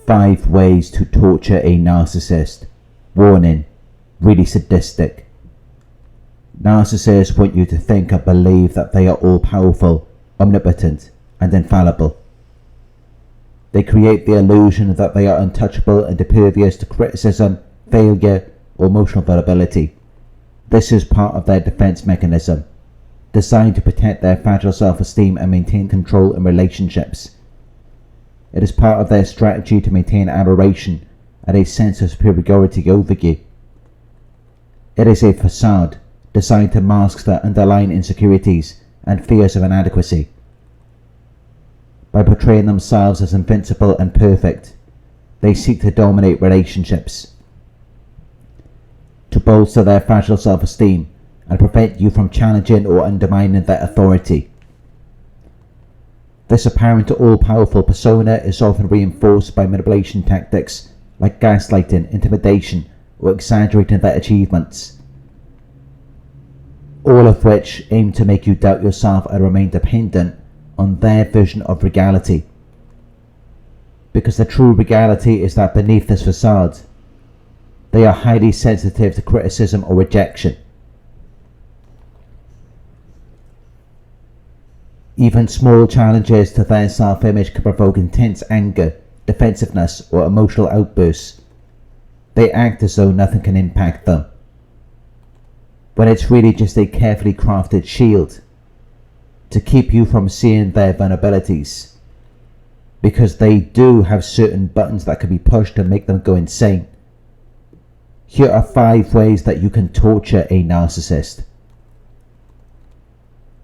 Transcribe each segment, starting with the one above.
5 ways to torture a narcissist. Warning, really sadistic. Narcissists want you to think and believe that they are all-powerful, omnipotent, and infallible. They create the illusion that they are untouchable and impervious to criticism, failure, or emotional vulnerability. This is part of their defense mechanism, designed to protect their fragile self-esteem and maintain control in relationships. It is part of their strategy to maintain admiration and a sense of superiority over you. It is a facade designed to mask their underlying insecurities and fears of inadequacy. By portraying themselves as invincible and perfect, they seek to dominate relationships, to bolster their fragile self-esteem and prevent you from challenging or undermining their authority. This apparent all-powerful persona is often reinforced by manipulation tactics like gaslighting, intimidation, or exaggerating their achievements, all of which aim to make you doubt yourself and remain dependent on their version of reality. Because the true reality is that beneath this facade, they are highly sensitive to criticism or rejection. Even small challenges to their self-image can provoke intense anger, defensiveness, or emotional outbursts. They act as though nothing can impact them, when it's really just a carefully crafted shield to keep you from seeing their vulnerabilities, because they do have certain buttons that can be pushed to make them go insane. Here are 5 ways that you can torture a narcissist.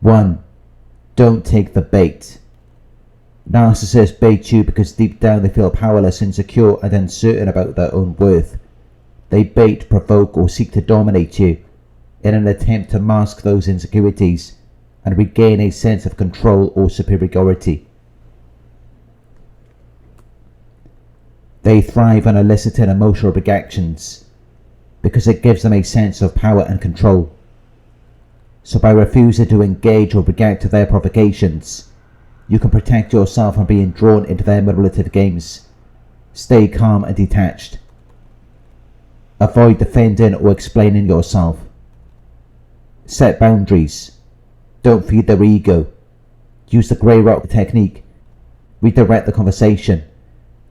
1. Don't take the bait. Narcissists bait you because deep down they feel powerless, insecure, and uncertain about their own worth. They bait, provoke, or seek to dominate you in an attempt to mask those insecurities and regain a sense of control or superiority. They thrive on eliciting emotional reactions because it gives them a sense of power and control. So by refusing to engage or react to their provocations, you can protect yourself from being drawn into their manipulative games. Stay calm and detached. Avoid defending or explaining yourself. Set boundaries. Don't feed their ego. Use the grey rock technique. Redirect the conversation,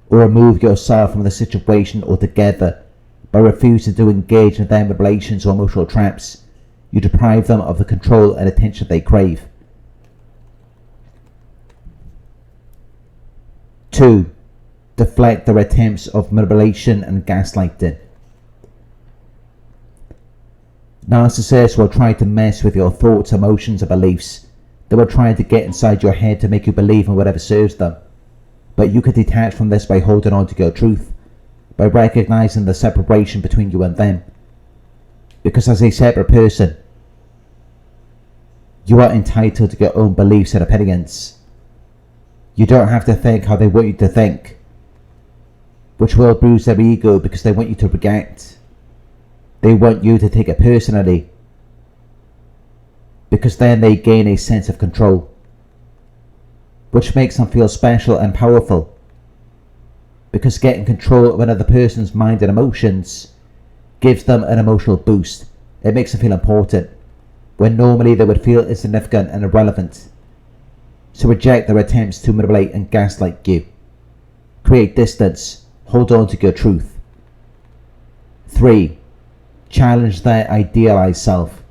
or remove yourself from the situation altogether. By refusing to engage in their manipulations or emotional traps, you deprive them of the control and attention they crave. 2. Deflect their attempts of manipulation and gaslighting. Narcissists will try to mess with your thoughts, emotions, and beliefs. They will try to get inside your head to make you believe in whatever serves them. But you can detach from this by holding on to your truth, by recognizing the separation between you and them. Because as a separate person, you are entitled to your own beliefs and opinions. You don't have to think how they want you to think, which will bruise their ego because they want you to react. They want you to take it personally, because then they gain a sense of control, which makes them feel special and powerful. Because getting control of another person's mind and emotions gives them an emotional boost. It makes them feel important, when normally they would feel insignificant and irrelevant. So reject their attempts to manipulate and gaslight you. Create distance. Hold on to your truth. 3. Challenge their idealized self.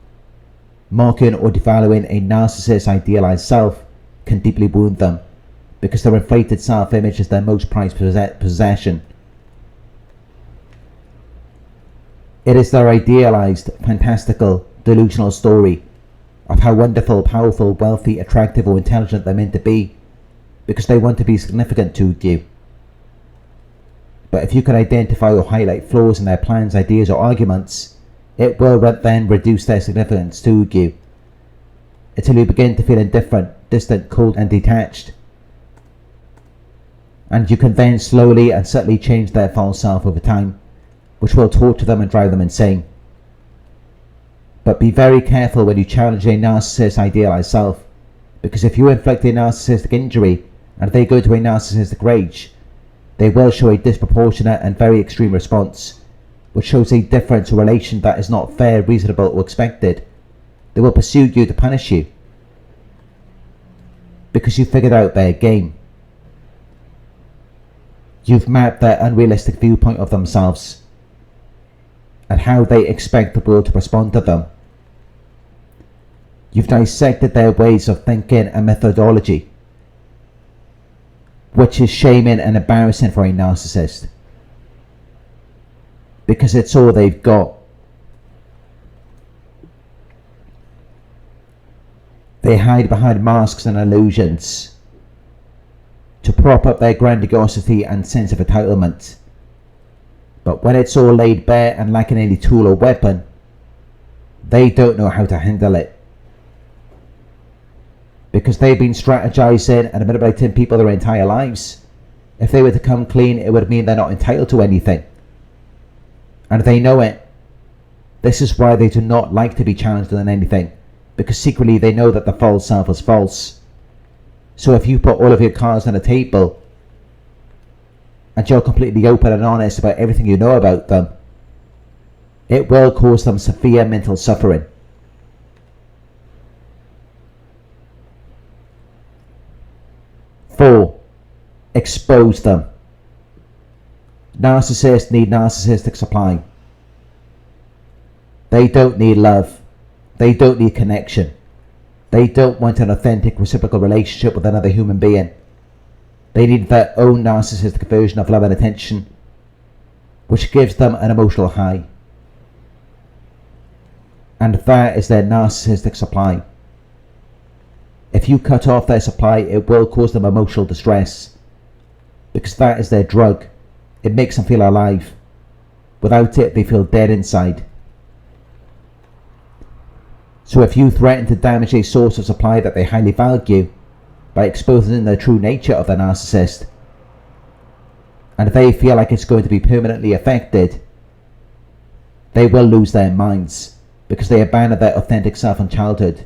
Mocking or devaluing a narcissist's idealized self can deeply wound them, because their inflated self-image is their most prized possession. It is their idealized, fantastical, delusional story of how wonderful, powerful, wealthy, attractive, or intelligent they're meant to be, because they want to be significant to you. But if you can identify or highlight flaws in their plans, ideas, or arguments, it will then reduce their significance to you, until you begin to feel indifferent, distant, cold, and detached. And you can then slowly and subtly change their false self over time, which will torture them and drive them insane. But be very careful when you challenge a narcissist's idealized self, because if you inflict a narcissistic injury and they go to a narcissistic rage, they will show a disproportionate and very extreme response, which shows a difference or relation that is not fair, reasonable, or expected. They will pursue you to punish you, because you figured out their game. You've mapped their unrealistic viewpoint of themselves and how they expect the world to respond to them. You've dissected their ways of thinking and methodology, which is shaming and embarrassing for a narcissist, because it's all they've got. They hide behind masks and illusions to prop up their grandiosity and sense of entitlement. But when it's all laid bare and lacking any tool or weapon, they don't know how to handle it. Because they've been strategizing and manipulating people their entire lives. If they were to come clean, it would mean they're not entitled to anything. And they know it. This is why they do not like to be challenged on anything, because secretly they know that the false self is false. So if you put all of your cards on the table and you're completely open and honest about everything you know about them, it will cause them severe mental suffering. Four, expose them. Narcissists need narcissistic supply. They don't need love. They don't need connection. They don't want an authentic reciprocal relationship with another human being. They need their own narcissistic version of love and attention, which gives them an emotional high. And that is their narcissistic supply. If you cut off their supply, it will cause them emotional distress, because that is their drug. It makes them feel alive. Without it, they feel dead inside. So if you threaten to damage a source of supply that they highly value by exposing the true nature of the narcissist, and they feel like it's going to be permanently affected, they will lose their minds, because they abandoned their authentic self in childhood.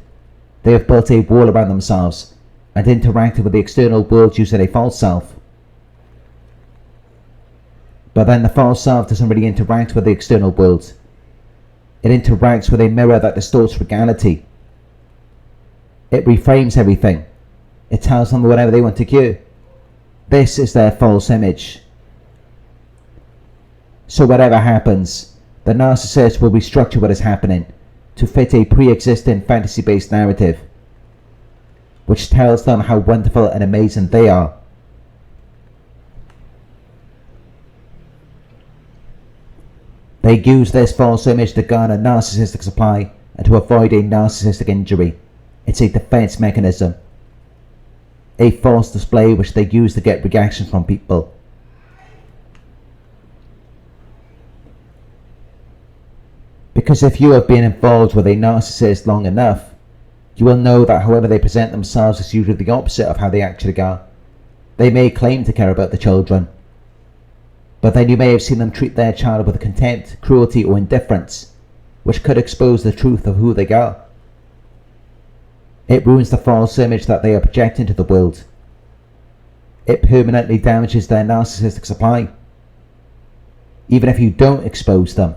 They have built a wall around themselves and interacted with the external world using a false self. But then the false self doesn't really interact with the external world. It interacts with a mirror that distorts reality. It reframes everything. It tells them whatever they want to do. This is their false image. So whatever happens, the narcissist will restructure what is happening to fit a pre-existing fantasy-based narrative, which tells them how wonderful and amazing they are. They use this false image to garner narcissistic supply and to avoid a narcissistic injury. It's a defense mechanism. A false display which they use to get reactions from people. Because if you have been involved with a narcissist long enough, you will know that however they present themselves is usually the opposite of how they actually are. They may claim to care about the children, but then you may have seen them treat their child with contempt, cruelty, or indifference, which could expose the truth of who they are. It ruins the false image that they are projecting to the world. It permanently damages their narcissistic supply, even if you don't expose them.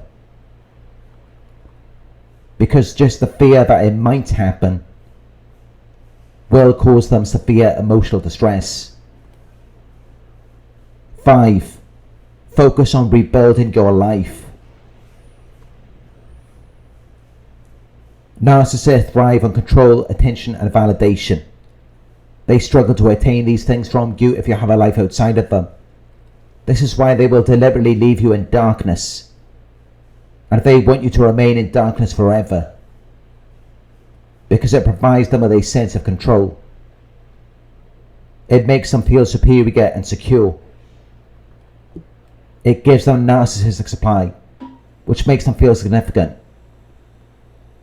Because just the fear that it might happen will cause them severe emotional distress. 5. Focus on rebuilding your life. Narcissists thrive on control, attention, and validation. They struggle to attain these things from you if you have a life outside of them. This is why they will deliberately leave you in darkness, and they want you to remain in darkness forever, because it provides them with a sense of control. It makes them feel superior and secure. It gives them narcissistic supply, which makes them feel significant.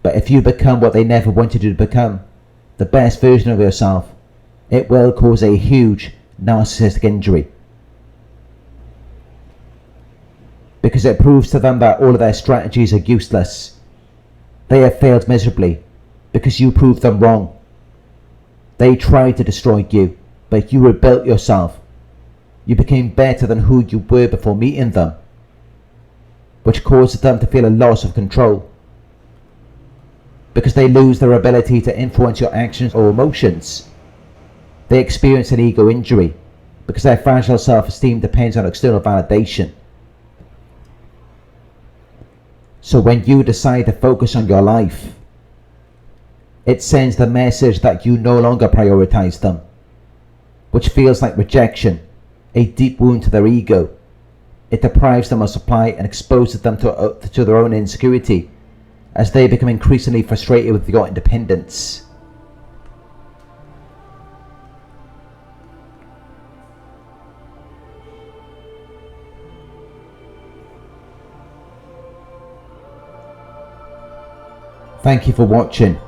But if you become what they never wanted you to become, the best version of yourself, it will cause a huge narcissistic injury. Because it proves to them that all of their strategies are useless. They have failed miserably because you proved them wrong. They tried to destroy you, but you rebuilt yourself. You became better than who you were before meeting them, which causes them to feel a loss of control, because they lose their ability to influence your actions or emotions. They experience an ego injury because their fragile self-esteem depends on external validation. So when you decide to focus on your life, it sends the message that you no longer prioritize them, which feels like rejection, a deep wound to their ego. It deprives them of supply and exposes them to their own insecurity as they become increasingly frustrated with your independence. Thank you for watching.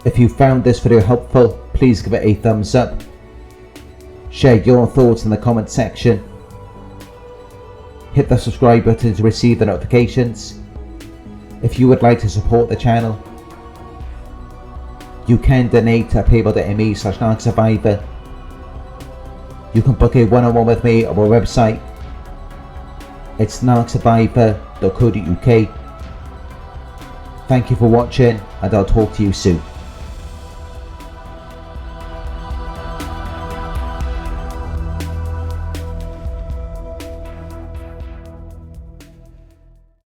If you found this video helpful, please give it a thumbs up. Share your thoughts in the comment section. Hit the subscribe button to receive the notifications. If you would like to support the channel, you can donate at paypal.me/Narc Survivor. You can book a one-on-one with me on our website. It's narcsurvivor.co.uk. Thank you for watching, and I'll talk to you soon.